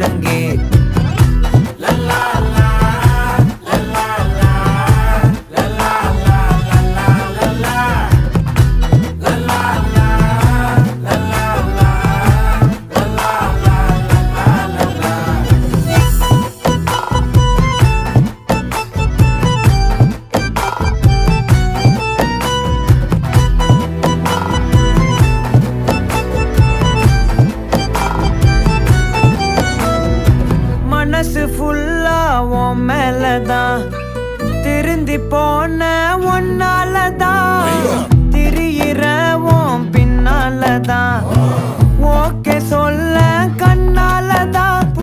முழங்கே. மனசு ஃபுல்லா உன் மேலதான், திருந்தி போன ஒன்னாலதான், திரியிற உன் பின்னாலதான், ஓகே சொல்ல கண்ணாலதான்,